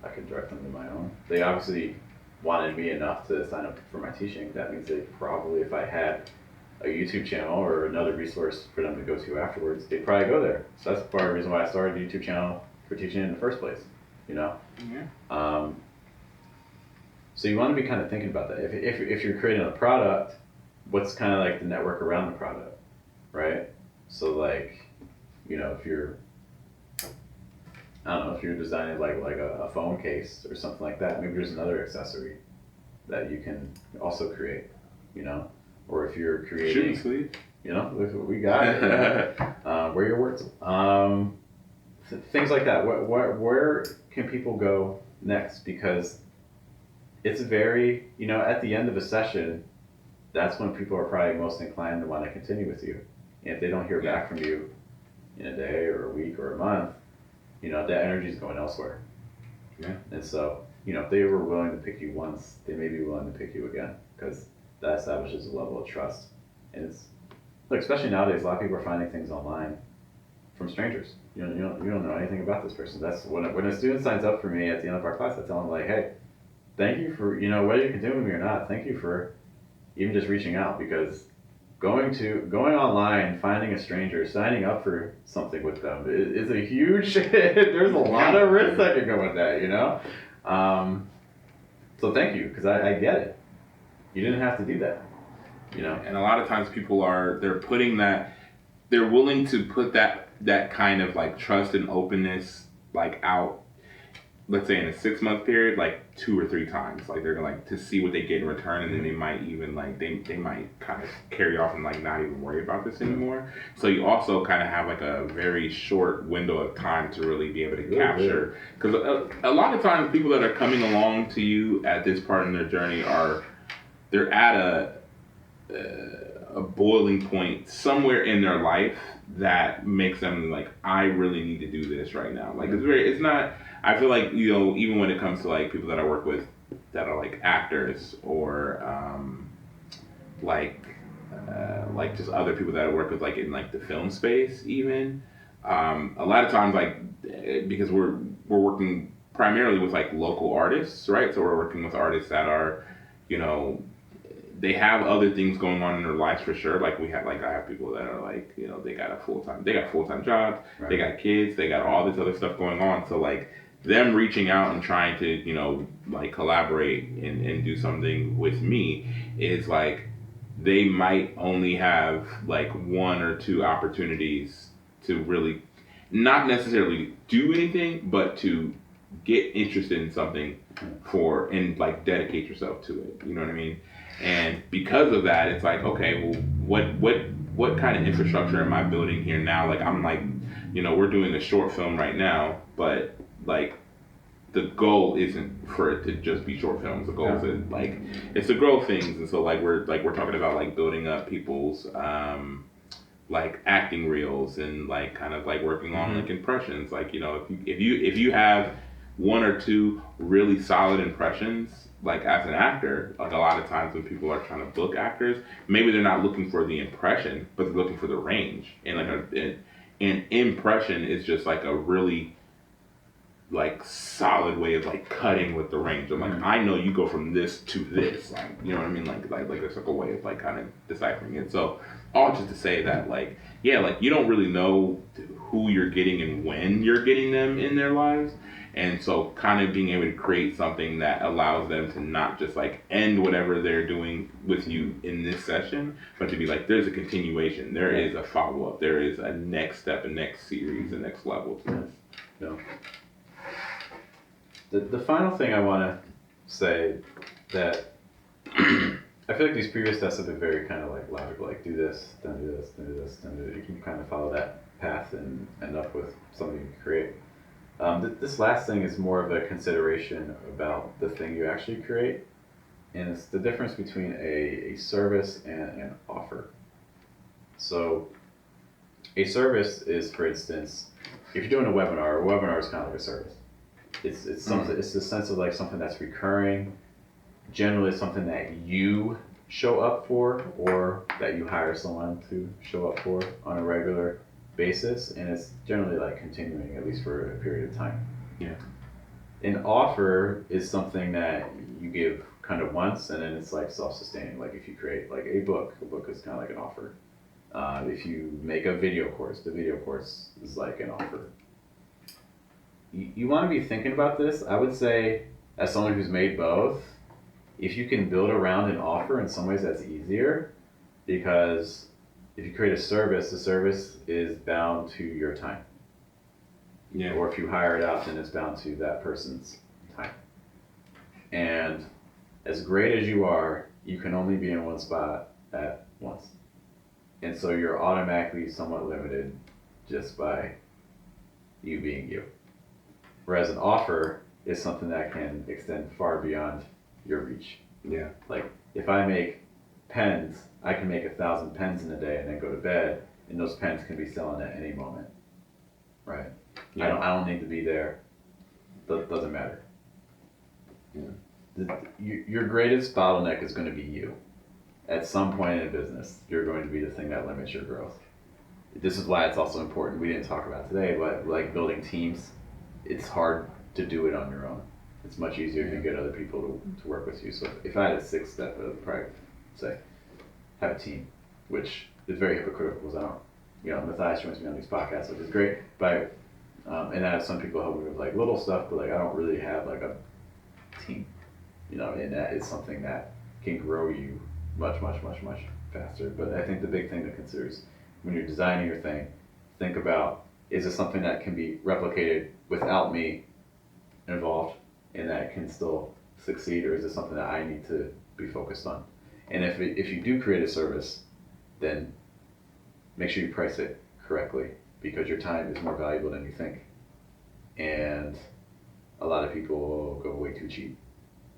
I could direct them to my own. They obviously wanted me enough to sign up for my teaching. That means they probably, if I had a YouTube channel or another resource for them to go to afterwards, they'd probably go there. So that's part of the reason why I started a YouTube channel for teaching in the first place, Yeah. So you want to be kind of thinking about that. If you're creating a product, what's kind of like the network around the product, right? So like, if you're, I don't know, if you're designing like a phone case or something like that, maybe there's another accessory that you can also create, or if you're creating, Shouldn't sleep. We got it. Where are your words? Things like that. Where can people go next? Because it's very, at the end of a session, that's when people are probably most inclined to want to continue with you. And if they don't hear back from you in a day or a week or a month, that energy is going elsewhere. Yeah. And so, if they were willing to pick you once, they may be willing to pick you again because that establishes a level of trust. And it's, look, especially nowadays, a lot of people are finding things online from strangers. You don't know anything about this person. That's when a student signs up for me at the end of our class, I tell them like, hey, thank you for, whether you can do it with me or not, thank you for even just reaching out, because going online, finding a stranger, signing up for something with them is a huge, there's a lot of risk that can go with that, So thank you, because I get it. You didn't have to do that, And a lot of times people they're willing to put that kind of like trust and openness like out, let's say in a 6-month period, like 2 or 3 times. Like they're gonna like to see what they get in return, and then they might even like they might kind of carry off and like not even worry about this anymore. So you also kind of have like a very short window of time to really be able to capture, because a lot of times people that are coming along to you at this part in their journey they're at a boiling point somewhere in their life that makes them like, I really need to do this right now. Like it's not. I feel like, you know, even when it comes to like people that I work with that are like actors or like just other people that I work with like in like the film space even. A lot of times like because we're working primarily with like local artists, right? So we're working with artists that are, you know, they have other things going on in their lives for sure. Like I have people that are like, you know, they got full time jobs, right. They got kids, they got all this other stuff going on. So like them reaching out and trying to, you know, like collaborate and do something with me is like they might only have like one or two opportunities to really not necessarily do anything, but to get interested in something for and like dedicate yourself to it. You know what I mean? And because of that, it's like, okay, well, what kind of infrastructure am I building here now? Like I'm like, you know, we're doing a short film right now, but like the goal isn't for it to just be short films. The goal is to, like, it's to grow things. And so like we're talking about like building up people's like acting reels and like kind of like working on like impressions. Like, you know, if you have one or two really solid impressions, like as an actor, like a lot of times when people are trying to book actors, maybe they're not looking for the impression, but they're looking for the range. And like an impression is just like a really like solid way of like cutting with the range. I'm like, I know you go from this to this, like, you know what I mean? Like there's like a way of like kind of deciphering it. So all just to say that like, yeah, like you don't really know who you're getting and when you're getting them in their lives. And so kind of being able to create something that allows them to not just like end whatever they're doing with you in this session, but to be like, there's a continuation, there is a follow-up, there is a next step, a next series, a next level to this. Yeah. The final thing I want to say that I feel like these previous tests have been very kind of like logical, like do this, then do this, then do this, then do this. You can kind of follow that path and end up with something you can create. This last thing is more of a consideration about the thing you actually create, and it's the difference between a service and an offer. So a service is, for instance, if you're doing a webinar is kind of like a service. It's something. It's the sense of like something that's recurring. Generally, it's something that you show up for, or that you hire someone to show up for on a regular basis, and it's generally like continuing at least for a period of time. Yeah. An offer is something that you give kind of once, and then it's like self-sustaining. Like if you create like a book is kind of like an offer. If you make a video course, the video course is like an offer. You want to be thinking about this. I would say, as someone who's made both, if you can build around an offer, in some ways that's easier, because if you create a service, the service is bound to your time. Yeah. Or if you hire it out, then it's bound to that person's time. And as great as you are, you can only be in one spot at once. And so you're automatically somewhat limited just by you being you. Whereas an offer is something that can extend far beyond your reach. Yeah. Like if I make pens, I can make 1,000 pens in a day and then go to bed, and those pens can be selling at any moment. Right? Yeah. I don't need to be there. Doesn't matter. Yeah. Your greatest bottleneck is going to be you. At some point in a business, you're going to be the thing that limits your growth. This is why it's also important, we didn't talk about today, but like building teams, it's hard to do it on your own. It's much easier if you get other people to work with you. So if I had a sixth step, I would probably say, have a team, which is very hypocritical because I don't, you know, Matthias joins me on these podcasts, which is great, but, and I have some people help me with like little stuff, but like I don't really have like a team, you know, and that is something that can grow you much faster. But I think the big thing to consider is when you're designing your thing, think about, is it something that can be replicated without me involved and that can still succeed, or is it something that I need to be focused on? And if you do create a service, then make sure you price it correctly, because your time is more valuable than you think. And a lot of people go way too cheap.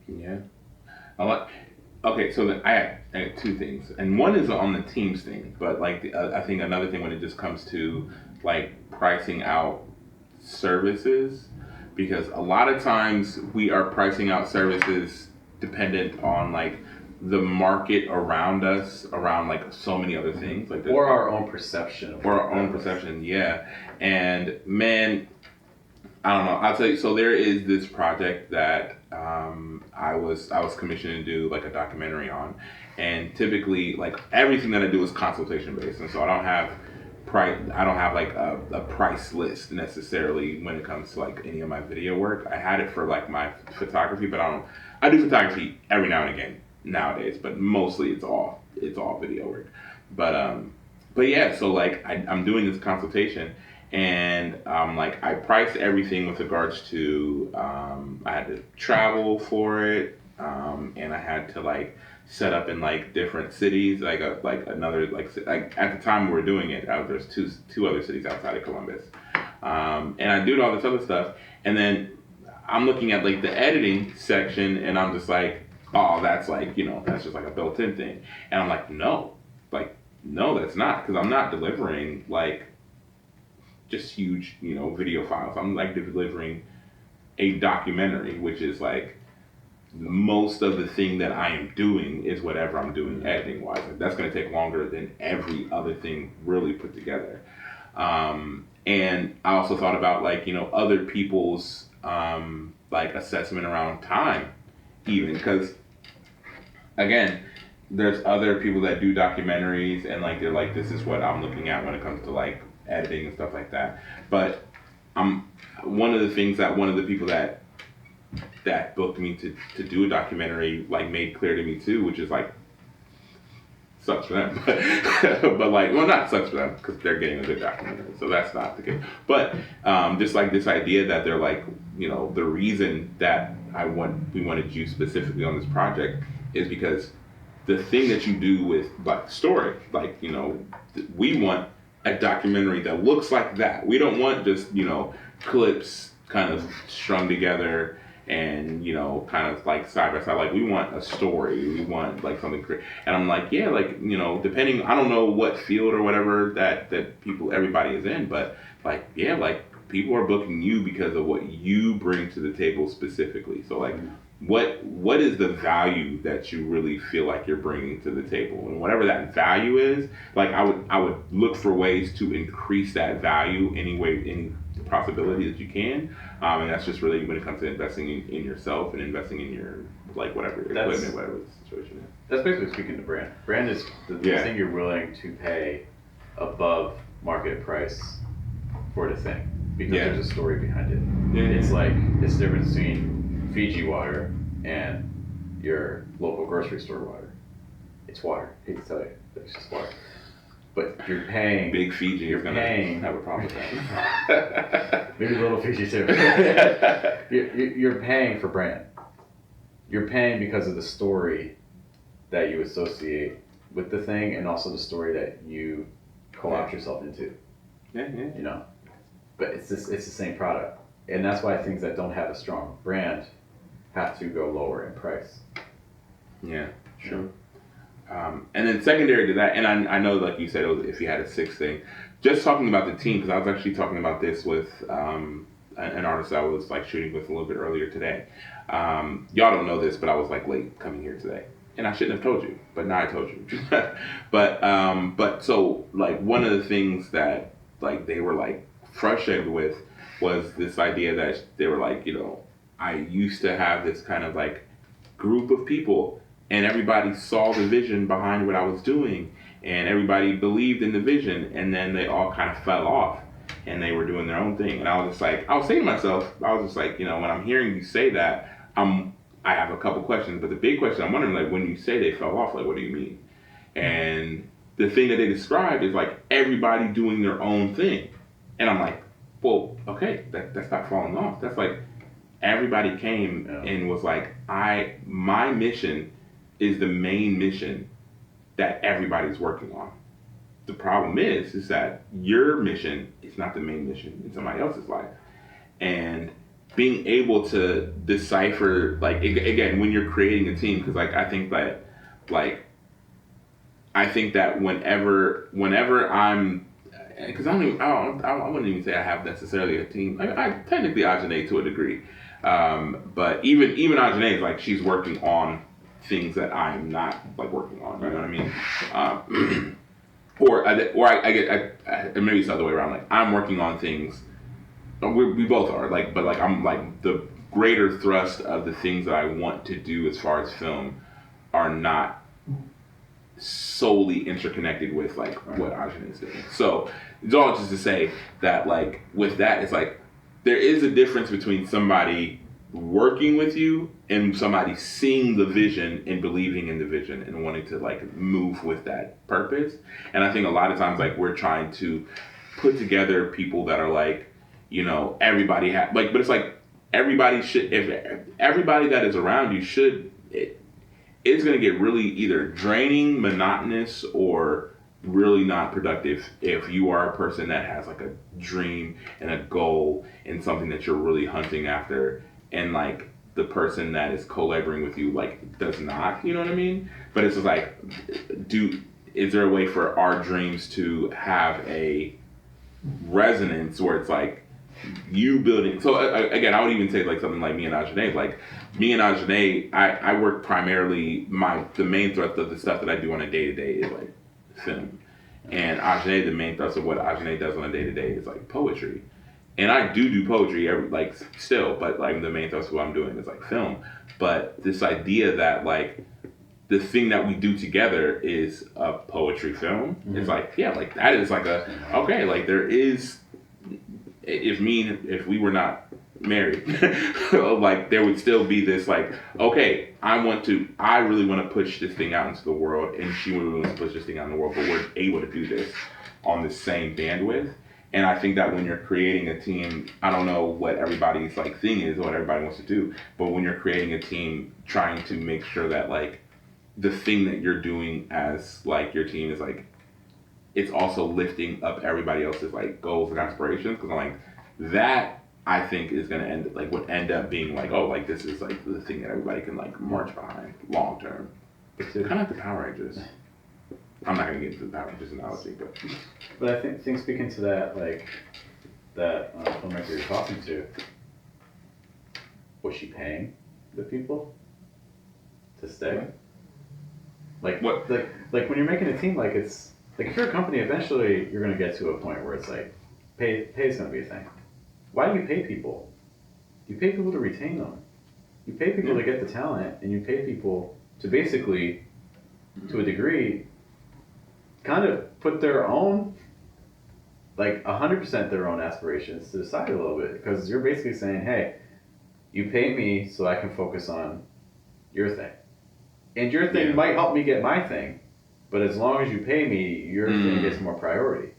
Yeah. Okay, so I had two things, and one is on the teams thing, but like I think another thing when it just comes to like pricing out services, because a lot of times we are pricing out services dependent on like the market around us, around like so many other things, like or our own perception of or our own perception, yeah. And man, I don't know. I'll tell you. So there is this project that I was commissioned to do like a documentary on, and typically like everything that I do is consultation based, and so I don't have price. I don't have like a price list necessarily when it comes to like any of my video work. I had it for like my photography, but I don't. I do photography every now and again nowadays, but mostly it's all video work. But yeah, so like I'm doing this consultation, and like I priced everything with regards to I had to travel for it, and I had to like set up in like different cities, like another like at the time we were doing it, there's two other cities outside of Columbus, and I did all this other stuff, and then I'm looking at like the editing section, and I'm just like, oh, that's like that's just like a built-in thing, and I'm like, no, like no, that's not, because I'm not delivering like just huge, video files. I'm like delivering a documentary, which is like most of the thing that I am doing is whatever I'm doing editing wise. Like, that's going to take longer than every other thing really put together. And I also thought about like, other people's like assessment around time, even because again, there's other people that do documentaries and like they're like, this is what I'm looking at when it comes to like editing and stuff like that. But I'm one of the things that one of the people that booked me to do a documentary like made clear to me too, which is like sucks for them, but like, well, not sucks for them because they're getting a good documentary, so that's not the case. But just like this idea that they're like, the reason that we wanted you specifically on this project is because the thing that you do with like story, like we want a documentary that looks like that. We don't want just clips kind of strung together and kind of like side by side. Like we want a story. We want like something. And I'm like, yeah, like depending. I don't know what field or whatever that everybody is in, but like yeah, like people are booking you because of what you bring to the table specifically. So like, what is the value that you really feel like you're bringing to the table, and whatever that value is, like I would look for ways to increase that value any possibility that you can, and that's just really when it comes to investing in yourself and investing in your like whatever your equipment, whatever the situation is. That's basically speaking to brand. Brand is the thing you're willing to pay above market price for the thing because there's a story behind it. It's like it's the difference between Fiji water and your local grocery store water. It's water. I hate to tell you, but it's just water. But you're paying. Big Fiji, you're gonna have a problem with that. Maybe little Fiji too. You're paying for brand. You're paying because of the story that you associate with the thing, and also the story that you co-opt yourself into. Yeah. But it's the same product, and that's why things that don't have a strong brand have to go lower in price. Yeah, sure. And then secondary to that, and I know, like you said, if you had a sixth thing, just talking about the team, because I was actually talking about this with an artist I was like shooting with a little bit earlier today. Y'all don't know this, but I was like late coming here today, and I shouldn't have told you, but now I told you. but so like one of the things that like they were like frustrated with was this idea that they were like, I used to have this kind of like group of people, and everybody saw the vision behind what I was doing, and everybody believed in the vision, and then they all kind of fell off, and they were doing their own thing. And I was just like, I was saying to myself, I was just like, when I'm hearing you say that, I have a couple questions, but the big question I'm wondering, like, when you say they fell off, like, what do you mean? And the thing that they described is like everybody doing their own thing, and I'm like, well, okay, that's not falling off. That's like everybody came and was like, my mission is the main mission that everybody's working on. The problem is that your mission is not the main mission in somebody else's life. And being able to decipher, like, again, when you're creating a team, because like I think that like, I think that whenever I'm, because I wouldn't even say I have necessarily a team. I technically Ajane to a degree, but even Ajane is like she's working on things that I'm not like working on. You know what I mean? Or I get maybe it's the other way around. Like I'm working on things. We both are like, but like I'm like the greater thrust of the things that I want to do as far as film are not solely interconnected with like what Ajane is doing. So it's all just to say that like with that, it's like there is a difference between somebody working with you and somebody seeing the vision and believing in the vision and wanting to like move with that purpose. And I think a lot of times like we're trying to put together people that are like, you know, everybody have like, but it's like everybody should, if everybody that is around you should, it's going to get really either draining, monotonous, or really not productive if you are a person that has like a dream and a goal and something that you're really hunting after, and like the person that is collaborating with you like does not, you know what I mean? But it's just like, is there a way for our dreams to have a resonance where it's like you building? So again, I would even say like something like me and Ajane, like me and Ajane, I work primarily, the main thrust of the stuff that I do on a day-to-day is like film. And Ajane, the main thrust of what Ajane does on a day-to-day is like poetry. And I do poetry like still, but like the main thrust of what I'm doing is like film. But this idea that like the thing that we do together is a poetry film, it's like, yeah, like that is like okay, like there is, if we were not married, like there would still be this like, okay, I really want to push this thing out into the world, and she really wants to push this thing out in the world, but we're able to do this on the same bandwidth. And I think that when you're creating a team, I don't know what everybody's like thing is, what everybody wants to do, but when you're creating a team, trying to make sure that like the thing that you're doing as like your team is like, it's also lifting up everybody else's like goals and aspirations, because I'm like, that I think is gonna would end up being like, oh, like this is like the thing that everybody can like march behind long term. It's kind of like the Power Rangers. I'm not gonna get into the Power Rangers analogy, but I think speaking to that, like that filmmaker you're talking to, was she paying the people to stay? Like what? Like when you're making a team, like it's like if you're a company, eventually you're gonna get to a point where it's like pay is gonna be a thing. Why do you pay people? You pay people to retain them. You pay people to get the talent, and you pay people to basically, to a degree, kind of put their own, like 100% their own aspirations to the side a little bit, because you're basically saying, hey, you pay me so I can focus on your thing. And your thing might help me get my thing, but as long as you pay me, your thing gets more priority.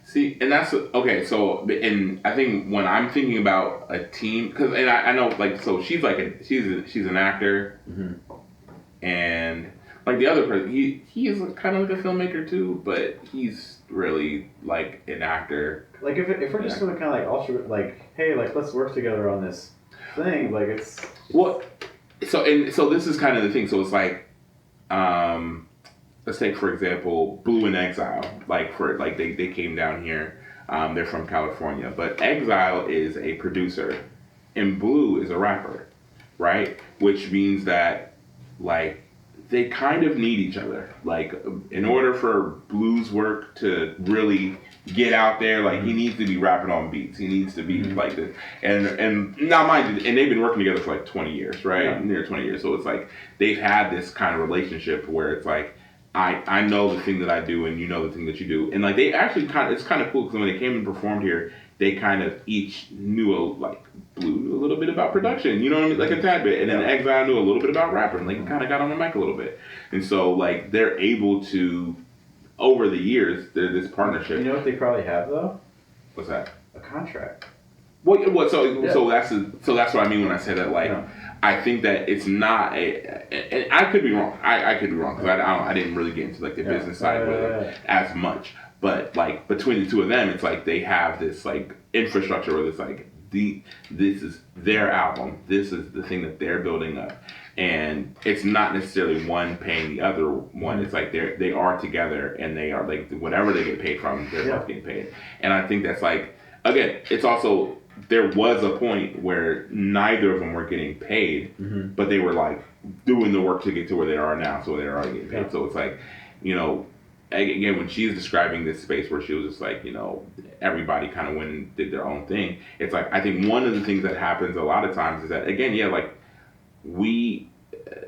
See, and that's okay. So, and I think when I'm thinking about a team, because I know like, so she's like she's an actor, and like the other person, he is kind of like a filmmaker too, but he's really like an actor. Like if we're just doing kind of like ultra, like hey, like let's work together on this thing, like it's well. So this is kind of the thing. So it's like, let's take for example, Blue in Exile. Like they came down here. They're from California, but Exile is a producer, and Blue is a rapper, right? Which means that like they kind of need each other. Like in order for Blue's work to really get out there, like he needs to be rapping on beats. He needs to be like this. And now mind you, and they've been working together for like 20 years, right? Yeah. Near 20 years. So it's like they've had this kind of relationship where it's like I know the thing that I do and you know the thing that you do. And like they actually it's kind of cool because when they came and performed here, they kind of each knew Blue knew a little bit about production, you know what I mean? Like a tad bit. And then Exile knew a little bit about rapping. Like kind of got on the mic a little bit. And so like they're able to, over the years, they're this partnership. You know what they probably have though? What's that? A contract. So that's what I mean when I say that. Like, I think that it's not and I could be wrong. I could be wrong because I didn't really get into like the business side with it as much. But like between the two of them, it's like they have this like infrastructure where it's like this is their album. This is the thing that they're building up, and it's not necessarily one paying the other one. It's like they are together, and they are like whatever they get paid from, they're both getting paid. And I think that's like, again, it's also, there was a point where neither of them were getting paid, but they were like doing the work to get to where they are now, so they're already getting paid. So it's like, you know, again, when she's describing this space where she was just like, you know, everybody kind of went and did their own thing. It's like, I think one of the things that happens a lot of times is that, again, like we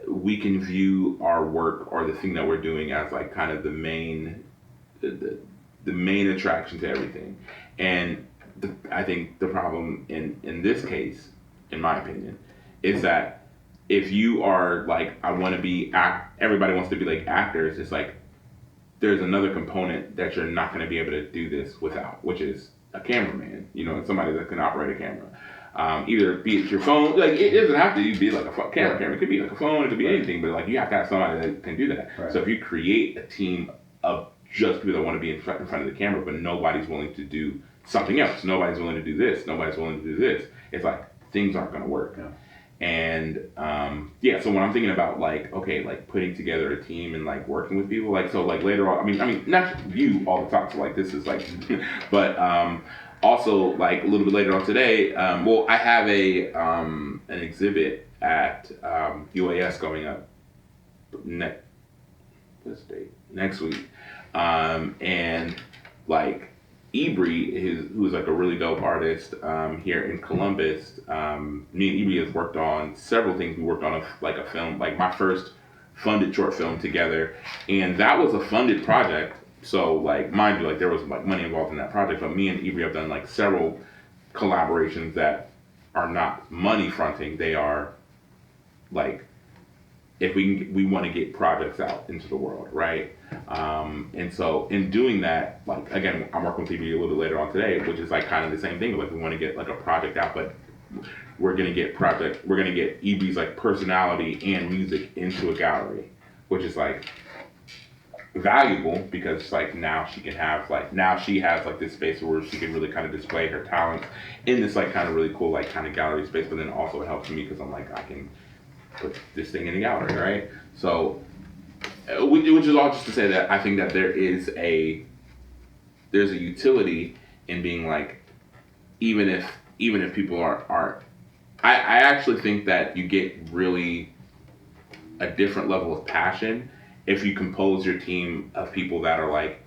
can view our work or the thing that we're doing as like kind of the main attraction to everything. And I think the problem in this case, in my opinion, is that if you are like, I want to be everybody wants to be like actors, it's like there's another component that you're not going to be able to do this without, which is a cameraman, you know, somebody that can operate a camera. Either be it your phone, like it doesn't have to be like a camera. It could be like a phone, it could be anything, but like you have to have somebody that can do that. So if you create a team of just people that want to be in front of the camera, but nobody's willing to do something else, nobody's willing to do this, nobody's willing to do this, it's like things aren't going to work. And so when I'm thinking about like, okay, like putting together a team and like working with people, like, so like later on, I mean not you all the time, so like this is like but also like a little bit later on today, I have an exhibit at UAS going up next week, and like Ibri, who's like a really dope artist here in Columbus. Me and Ibri has worked on several things. We worked on a film, like my first funded short film together, and that was a funded project. So like, mind you, like there was like money involved in that project, but me and Ibri have done like several collaborations that are not money fronting. They are like, if we want to get projects out into the world, right? And so in doing that, like again, I'm working with TV a little bit later on today, which is like kind of the same thing. Like we want to get like a project out, but we're gonna get EB's like personality and music into a gallery, which is like valuable because like now she has like this space where she can really kind of display her talents in this like kind of really cool like kind of gallery space. But then also it helps me because I'm like, I can put this thing in the gallery, right? So, which is all just to say that I think that there's a utility in being like, even if people aren't, I actually think that you get really a different level of passion if you compose your team of people that are like,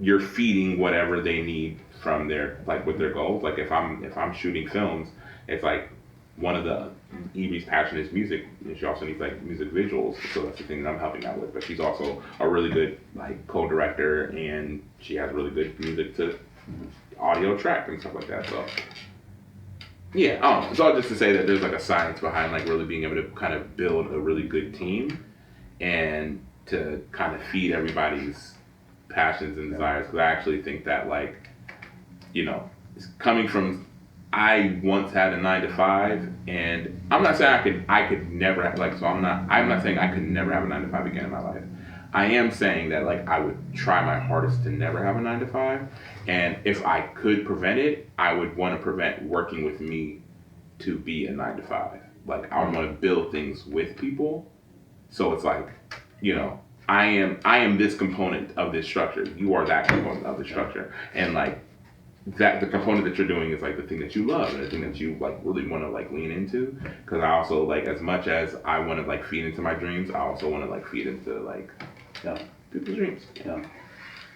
you're feeding whatever they need from their, like with their goals. Like if I'm shooting films, it's like one of the Evie's passion is music, and she also needs like music visuals, so that's the thing that I'm helping out with. But she's also a really good like co-director, and she has really good music to audio track and stuff like that. So yeah, it's all just to say that there's like a science behind like really being able to kind of build a really good team and to kind of feed everybody's passions and desires. Because I actually think that like, you know, coming from, I once had a 9-to-5, and I'm not saying I could never have, like, so I'm not saying I could never have a 9-to-5 again in my life. I am saying that like I would try my hardest to never have a 9-to-5, and if I could prevent it, I would want to prevent working with me to be a 9-to-5. Like I want to build things with people, so it's like, you know, I am this component of this structure. You are that component of the structure, and like that the component that you're doing is like the thing that you love and the thing that you like really want to like lean into. Because I also like, as much as I want to like feed into my dreams, I also want to like feed into like people's dreams.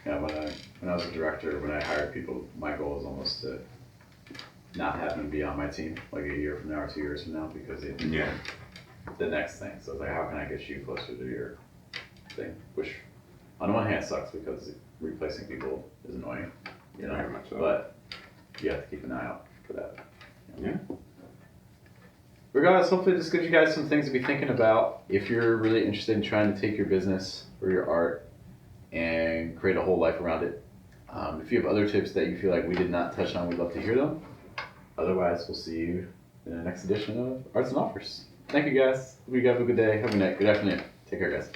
When I was a director, when I hired people, my goal was almost to not have them be on my team like a year from now or 2 years from now, because it's the next thing. So it's like, how can I get you closer to your thing? Which on one hand sucks because replacing people is annoying, you know. Very much so. But you have to keep an eye out for that. Yeah. Regardless, hopefully this gives you guys some things to be thinking about if you're really interested in trying to take your business or your art and create a whole life around it. If you have other tips that you feel like we did not touch on, we'd love to hear them. Otherwise, we'll see you in the next edition of Arts and Offers. Thank you guys. Hope you guys have a good day. Have a good night. Good afternoon. Take care, guys.